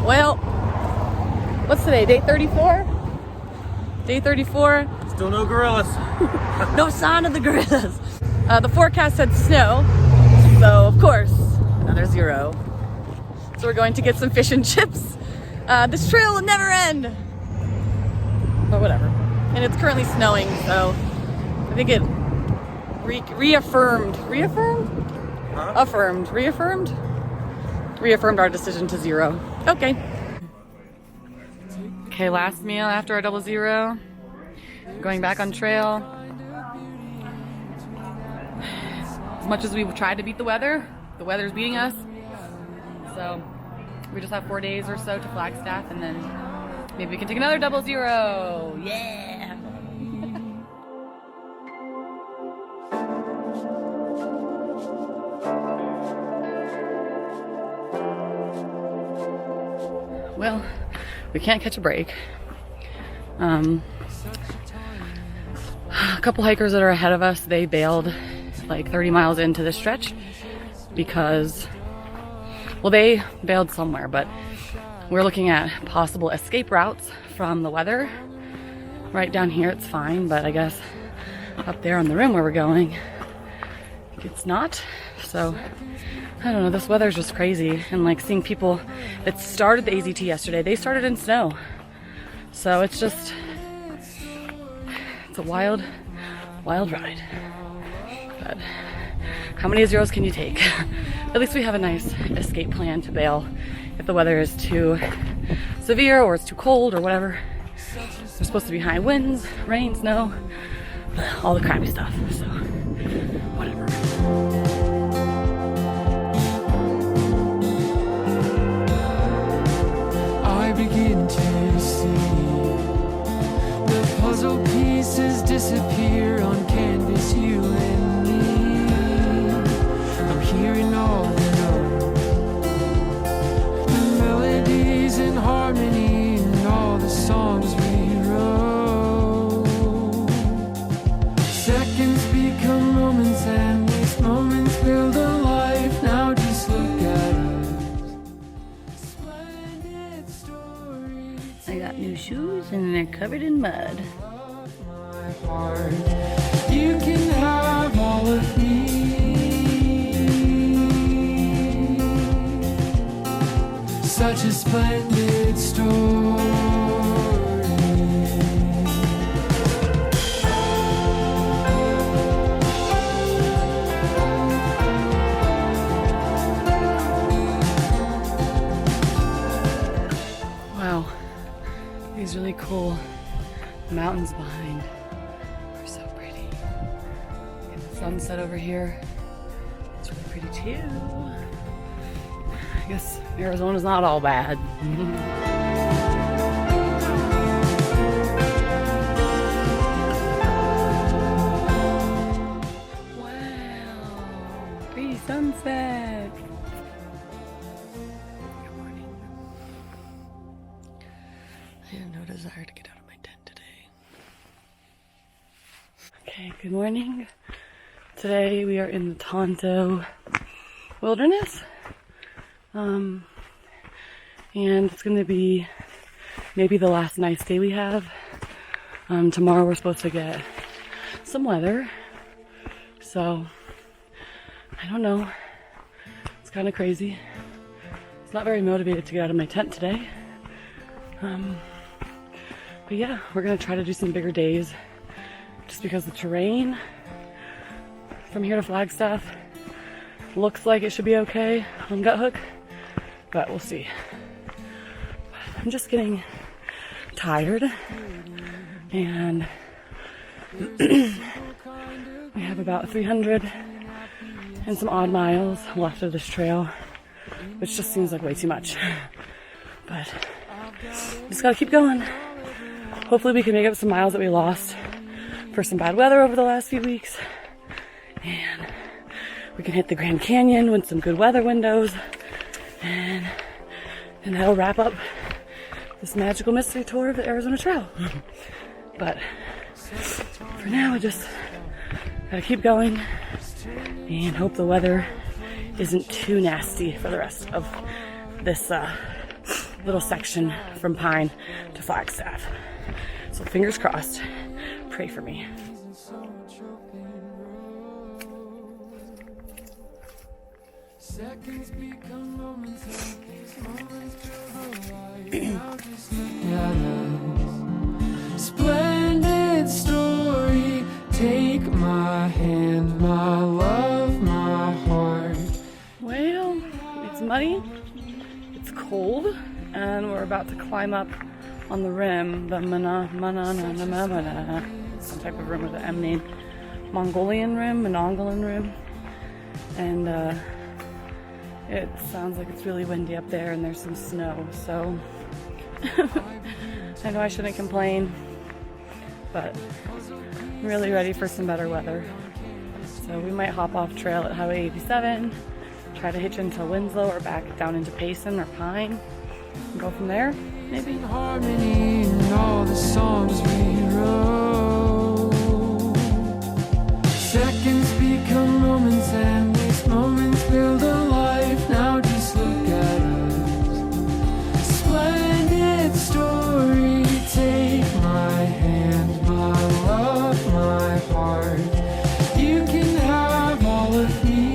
Well, what's today? Day 34? Day 34. Still no gorillas. No sign of the gorillas. The forecast said snow, so of course, another 0. So we're going to get some fish and chips. This trail will never end. But whatever. And it's currently snowing, so I think it reaffirmed our decision to 0. Okay. Okay, last meal after our 00. Going back on trail. As much as we've tried to beat the weather's beating us. So we just have 4 days or so to Flagstaff, and then maybe we can take another 00. Yeah! Well, we can't catch a break. A couple hikers that are ahead of us, they bailed like 30 miles into this stretch because, well, they bailed somewhere, but we're looking at possible escape routes from the weather. Right down here it's fine, but I guess up there on the rim where we're going, it's not. So I don't know, this weather's just crazy. And like seeing people that started the AZT yesterday, they started in snow. So it's just, it's a wild ride. But how many zeros can you take? At least we have a nice escape plan to bail if the weather is too severe or it's too cold or whatever. There's supposed to be high winds, rain, snow, all the crappy stuff. So whatever. I begin to see the puzzle pieces disappear on canvas, you and me. I'm hearing all the notes, the melodies in harmony, and all the songs we wrote. Seconds become moments, and these moments build a life. Now just look at us. Splendid stories. I got new shoes and they're covered in mud. My heart, you can have all of me. Such a splendid story. Wow, these really cool mountains behind are so pretty. And the sunset over here, it's really pretty too. I guess Arizona's not all bad. Wow, pretty sunset. Good morning. I have no desire to get out of my tent today. Okay, good morning. Today we are in the Tonto Wilderness. And it's going to be maybe the last nice day we have. Tomorrow we're supposed to get some weather. So, I don't know. It's kind of crazy. It's not very motivated to get out of my tent today. But yeah, we're going to try to do some bigger days just because the terrain from here to Flagstaff looks like it should be okay on Guthook, but we'll see. I'm just getting tired, and we have about 300 and some odd miles left of this trail, which just seems like way too much. But just gotta keep going. Hopefully we can make up some miles that we lost for some bad weather over the last few weeks, and we can hit the Grand Canyon with some good weather windows, and that'll wrap up this magical mystery tour of the Arizona Trail. But for now, I just gotta keep going and hope the weather isn't too nasty for the rest of this little section from Pine to Flagstaff. So fingers crossed, pray for me. Seconds become moments, and these moments feel alive. Just look at us. Splendid story. Take my hand, my love, my heart. Well, it's muddy, it's cold, and we're about to climb up on the rim, the some type of rim with an M name, Mongolian rim, Monongolian rim, and it sounds like it's really windy up there and there's some snow, so I know I shouldn't complain, but I'm really ready for some better weather. So we might hop off trail at Highway 87, try to hitch into Winslow or back down into Payson or Pine, and go from there, maybe. Harmony in all the songs we wrote. Seconds become moments, and these moments build a life. Now just look at us. Splendid story. Take my hand, my love, my heart. You can have all of me.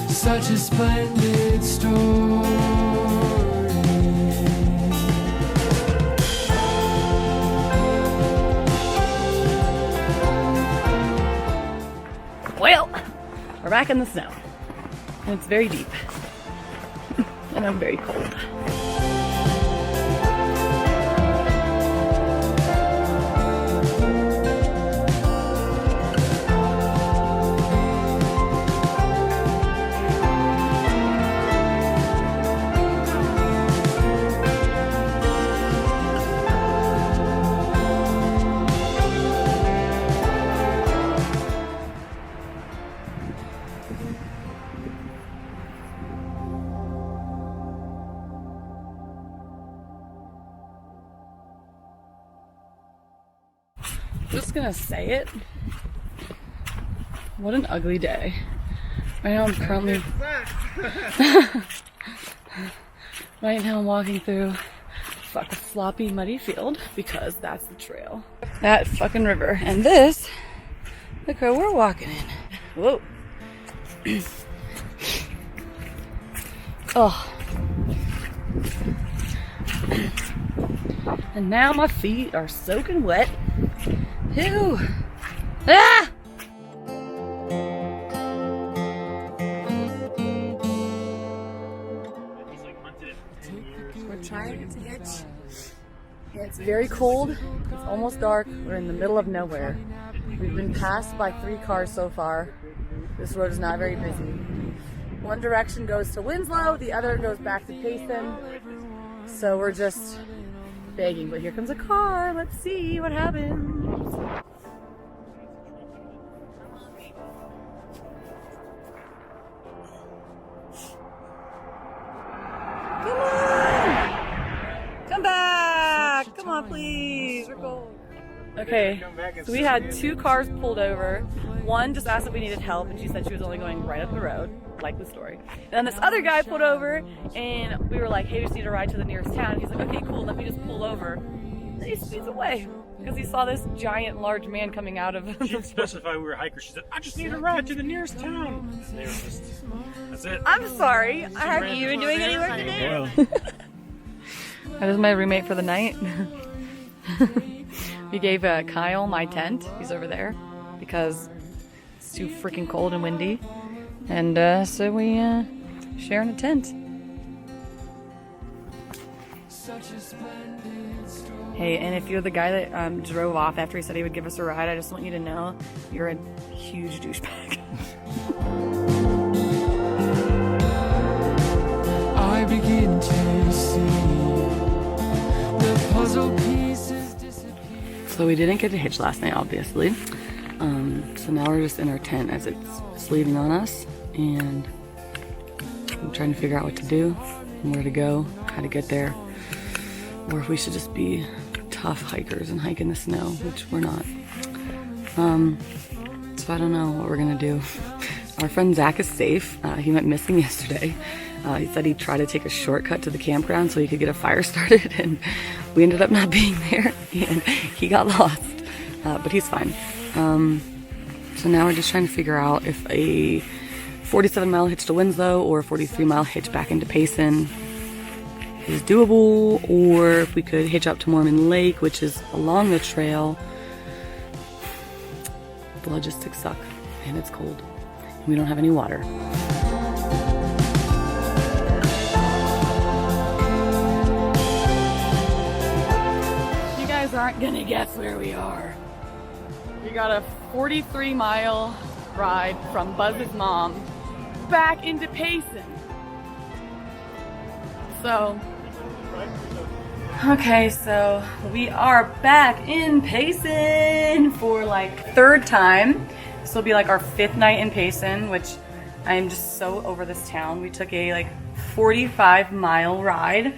Such a splendid story. Well, we're back in the snow, and it's very deep, and I'm very cold. Just gonna say it. What an ugly day. Right now I'm currently right now I'm walking through a sloppy muddy field because that's the trail. That fucking river. And this, look where we're walking in. Whoa. Oh. And now my feet are soaking wet. Ew. Ah! We're trying to hitch. It's very cold. It's almost dark. We're in the middle of nowhere. We've been passed by 3 cars so far. This road is not very busy. One direction goes to Winslow, the other goes back to Payson. So we're just begging, but here comes a car. Let's see what happens. Come on! Come back! Come on, please. We're cold. Okay, so we had 2 cars pulled over. One just asked if we needed help, and she said she was only going right up the road. Like the story. And then this other guy pulled over, and we were like, hey, we just need a ride to the nearest town. He's like, okay, cool, let me just pull over. And he speeds away because he saw this giant, large man coming out of She didn't specify we were hikers. She said, I just need a ride to the nearest town. And they were just, that's it. I'm sorry. Have you been doing any work today? That is my roommate for the night. We gave Kyle my tent. He's over there because it's too freaking cold and windy. And so we sharing a tent. Hey, and if you're the guy that drove off after he said he would give us a ride, I just want you to know you're a huge douchebag. I begin to see the puzzle pieces disappear. So we didn't get to hitch last night, obviously. So now we're just in our tent as it's leaving on us, and I'm trying to figure out what to do, and where to go, how to get there, or if we should just be tough hikers and hike in the snow, which we're not. So I don't know what we're gonna do. Our friend Zach is safe. He went missing yesterday. He said he'd try to take a shortcut to the campground so he could get a fire started, and we ended up not being there, and he got lost. But he's fine. So now we're just trying to figure out if a 47-mile hitch to Winslow or a 43-mile hitch back into Payson is doable, or if we could hitch up to Mormon Lake, which is along the trail. The logistics suck, and it's cold. We don't have any water. You guys aren't gonna guess where we are. We got a 43-mile ride from Buzz's mom back into Payson. So, okay, so we are back in Payson for like third time. This will be like our 5th night in Payson, which I am just so over this town. We took a like 45-mile ride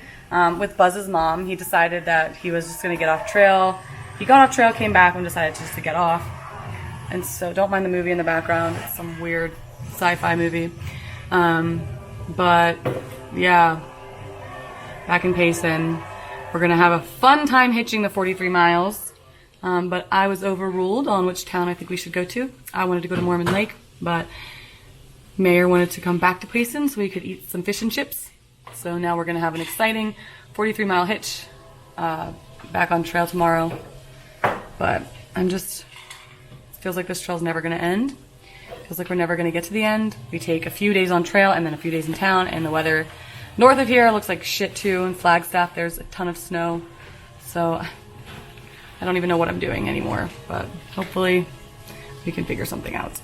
with Buzz's mom. He decided that he was just gonna get off trail. He got off trail, came back, and decided just to get off. And so don't mind the movie in the background. It's some weird sci-fi movie. But yeah, back in Payson. We're gonna have a fun time hitching the 43 miles. But I was overruled on which town I think we should go to. I wanted to go to Mormon Lake, but Mayor wanted to come back to Payson so we could eat some fish and chips. So now we're gonna have an exciting 43-mile hitch back on trail tomorrow. But it feels like this trail's never gonna end. Feels like we're never gonna get to the end. We take a few days on trail and then a few days in town, and the weather north of here looks like shit too. In Flagstaff there's a ton of snow. So I don't even know what I'm doing anymore, but hopefully we can figure something out.